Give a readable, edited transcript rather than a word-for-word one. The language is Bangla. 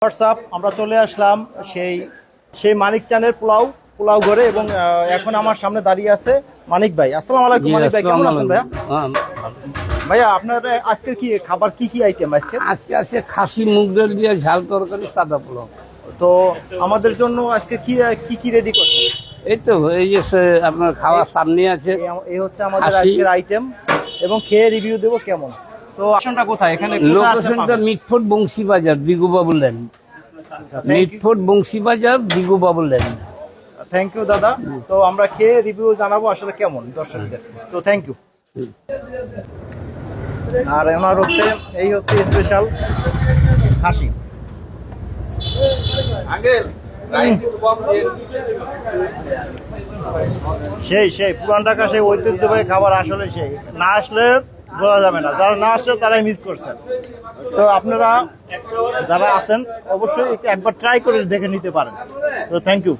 হোয়াটসঅ্যাপ আমরা চলে আসলাম সেই সেই মানিক চানের পোলাও ঘরে এবং এখন আমার সামনে দাঁড়িয়ে আছে মানিক ভাই। আসসালামু আলাইকুম মানিক ভাই, কেমন আছেন ভাইয়া? ভাইয়া আপনার আজকে কি খাবার কি কি আইটেম আজকে আছে খাসি মুগ ডাল দিয়ে ঝাল তরকারি সাদা পোলাও। তো আমাদের জন্য আজকে কি কি কি রেডি করছেন? এই তো এই যে আপনার খাওয়া সামনে আছে, এই হচ্ছে আমাদের আজকের আইটেম এবং খেয়ে রিভিউ দেব কেমন। তো আসনটা কোথায়? এখানে লোকেশনটা Mitford Bangshibazar Digubabu lane. Mitford Bangshibazar Digubabu lane. Thank you দাদা। তো আমরা খেয়ে রিভিউ জানাবো আসলে কেমন দর্শকদের। তো থ্যাংক ইউ। আর ওনার হচ্ছে এই হচ্ছে স্পেশাল খাসি। সেই পুরান ঢাকা সেই ঐতিহ্যবাহী খাবার আসলে সেই না আসলে বোঝা যাবে না, যারা না আসছে তারাই মিস করছেন। তো আপনারা যারা আছেন অবশ্যই একবার ট্রাই করে দেখে নিতে পারেন। তো থ্যাংক ইউ।